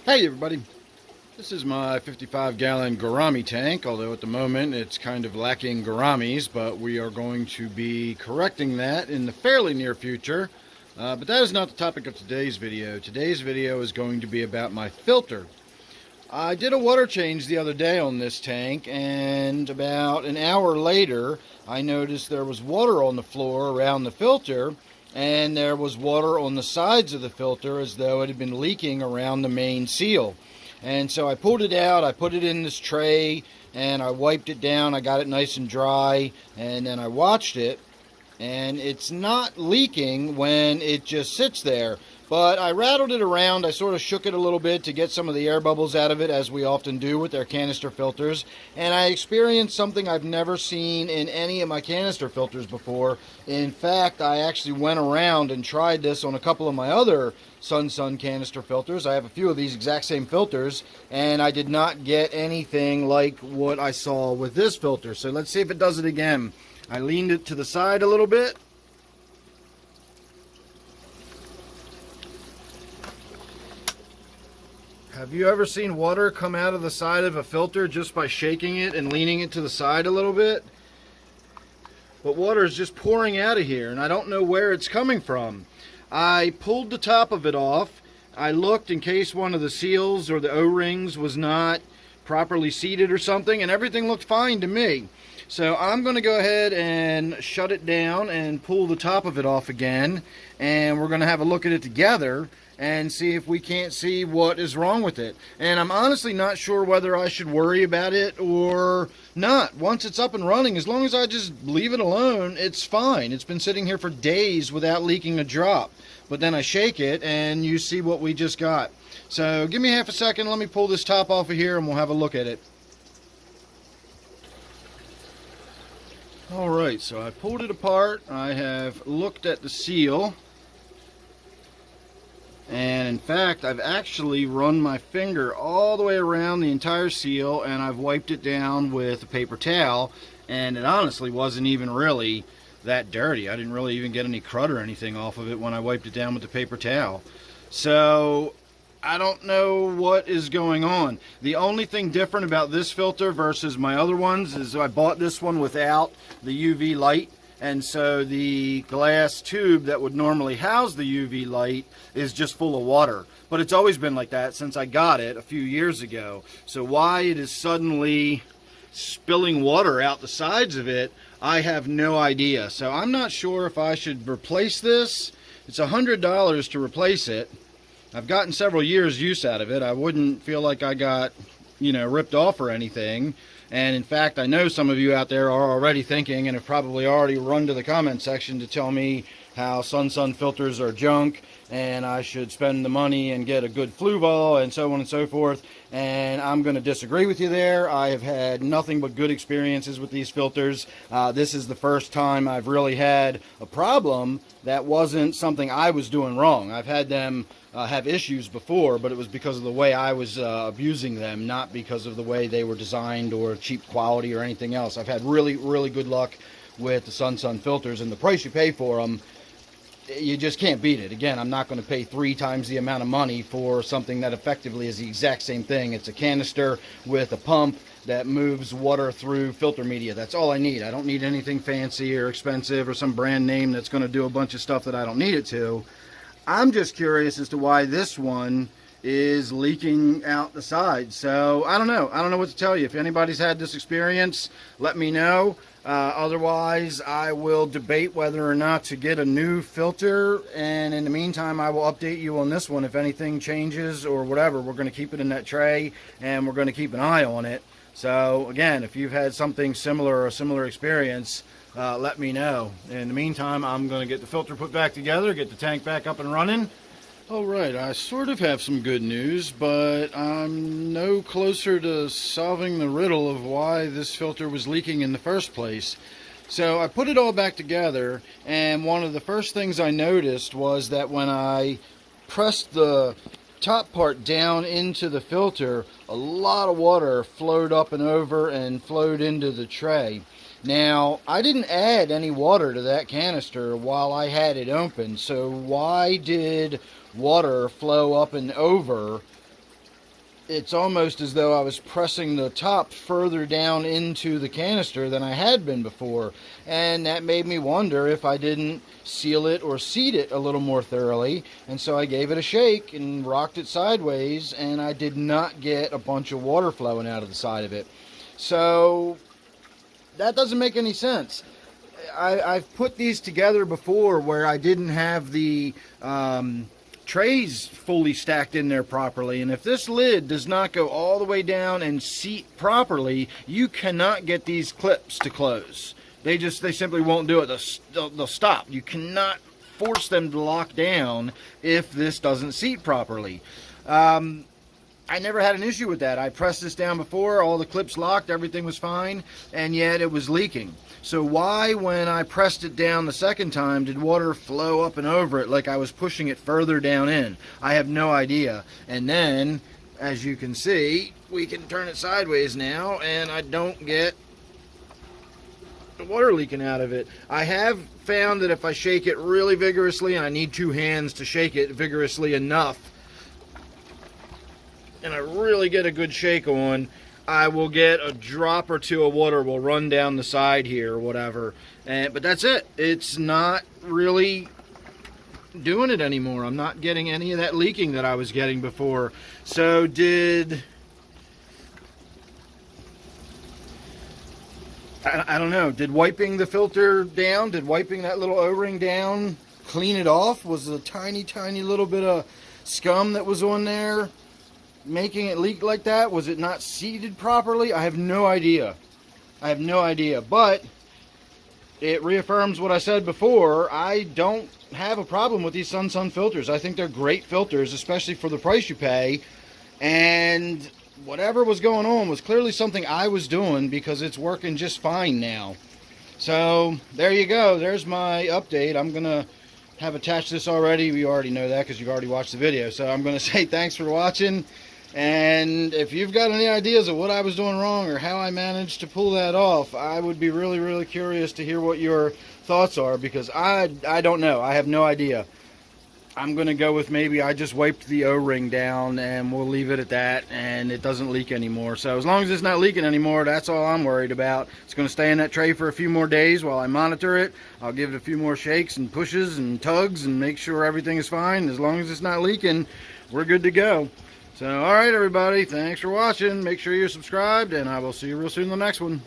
Hey everybody, this is my 55-gallon gourami tank, although at the moment it's kind of lacking gouramis, but we are going to be correcting that in the fairly near future. But that is not the topic of today's video. Today's video is going to be about my filter. I did a water change the other day on this tank, and about an hour later I noticed there was water on the floor around the filter, and there was water on the sides of the filter as though it had been leaking around the main seal. And so I pulled it out, I put it in this tray, and I wiped it down. I got it nice and dry, and then I watched it, and it's not leaking when it just sits there. But I rattled it around. I sort of shook it a little bit to get some of the air bubbles out of it, as we often do with our canister filters. And I experienced something I've never seen in any of my canister filters before. In fact, I actually went around and tried this on a couple of my other Sunsun canister filters. I have a few of these exact same filters, and I did not get anything like what I saw with this filter. So let's see if it does it again. I leaned it to the side a little bit. Have you ever seen water come out of the side of a filter just by shaking it and leaning it to the side a little bit? But water is just pouring out of here, and I don't know where it's coming from. I pulled the top of it off. I looked in case one of the seals or the O-rings was not properly seated or something, and everything looked fine to me. So I'm going to go ahead and shut it down and pull the top of it off again, and we're going to have a look at it together and see if we can't see what is wrong with it. And I'm honestly not sure whether I should worry about it or not. Once it's up and running, as long as I just leave it alone, it's fine. It's been sitting here for days without leaking a drop. But then I shake it and you see what we just got. So give me half a second, let me pull this top off of here and we'll have a look at it. Alright, so I pulled it apart. I have looked at the seal. And in fact, I've actually run my finger all the way around the entire seal, and I've wiped it down with a paper towel, and it honestly wasn't even really that dirty. I didn't really even get any crud or anything off of it when I wiped it down with the paper towel. So I don't know what is going on. The only thing different about this filter versus my other ones is I bought this one without the UV light. And so the glass tube that would normally house the UV light is just full of water. But it's always been like that since I got it a few years ago. So why it is suddenly spilling water out the sides of it, I have no idea. So I'm not sure if I should replace this. It's $100 to replace it. I've gotten several years use out of it. I wouldn't feel like I got, ripped off or anything. And in fact, I know some of you out there are already thinking and have probably already run to the comment section to tell me how Sunsun filters are junk and I should spend the money and get a good flue ball and so on and so forth. And I'm going to disagree with you there. I have had nothing but good experiences with these filters. This is the first time I've really had a problem that wasn't something I was doing wrong. I've had them have issues before, but it was because of the way I was abusing them, not because of the way they were designed or cheap quality or anything else. I've had really, really good luck with the Sunsun filters, and the price you pay for them, you just can't beat it. Again, I'm not going to pay 3 times the amount of money for something that effectively is the exact same thing. It's a canister with a pump that moves water through filter media. That's all I need. I don't need anything fancy or expensive or some brand name that's going to do a bunch of stuff that I don't need it to. I'm just curious as to why this one is leaking out the side. So I don't know. I don't know what to tell you. If anybody's had this experience, let me know. Otherwise, I will debate whether or not to get a new filter. And in the meantime, I will update you on this one if anything changes or whatever. We're going to keep it in that tray and we're going to keep an eye on it. So again, if you've had something similar or a similar experience, let me know. In the meantime, I'm going to get the filter put back together, get the tank back up and running. Alright, I sort of have some good news, but I'm no closer to solving the riddle of why this filter was leaking in the first place. So I put it all back together, and one of the first things I noticed was that when I pressed the top part down into the filter, a lot of water flowed up and over and flowed into the tray. Now, I didn't add any water to that canister while I had it open, so why did water flow up and over it's almost as though I was pressing the top further down into the canister than I had been before. And that made me wonder if I didn't seal it or seat it a little more thoroughly. And so I gave it a shake and rocked it sideways, and I did not get a bunch of water flowing out of the side of it. So that doesn't make any sense. I've put these together before where I didn't have the trays fully stacked in there properly, and if this lid does not go all the way down and seat properly, you cannot get these clips to close. They simply won't do it. They'll stop. You cannot force them to lock down if this doesn't seat properly. I never had an issue with that. I pressed this down before, all the clips locked, everything was fine, and yet it was leaking. So why, when I pressed it down the second time, did water flow up and over it like I was pushing it further down in? I have no idea. And then, as you can see, we can turn it sideways now, and I don't get the water leaking out of it. I have found that if I shake it really vigorously, and I need 2 hands to shake it vigorously enough, and I really get a good shake on, I will get a drop or 2 of water will run down the side here or whatever. But that's it. It's not really doing it anymore. I'm not getting any of that leaking that I was getting before. So I don't know, did wiping the filter down, did wiping that little O-ring down clean it off? Was a tiny little bit of scum that was on there making it leak like that? Was it not seated properly? I have no idea. I have no idea, but it reaffirms what I said before. I don't have a problem with these Sunsun filters. I think they're great filters, especially for the price you pay. And whatever was going on was clearly something I was doing, because it's working just fine now. So there you go. There's my update. I'm gonna have attached this already. You already know that because you've already watched the video. So I'm gonna say thanks for watching. And if you've got any ideas of what I was doing wrong or how I managed to pull that off, I would be really curious to hear what your thoughts are, because I don't know. I have no idea. I'm going to go with maybe I just wiped the O-ring down, and we'll leave it at that, and it doesn't leak anymore. So as long as it's not leaking anymore, that's all I'm worried about. It's going to stay in that tray for a few more days while I monitor it. I'll give it a few more shakes and pushes and tugs and make sure everything is fine. As long as it's not leaking, we're good to go. So, alright everybody, thanks for watching. Make sure you're subscribed, and I will see you real soon in the next one.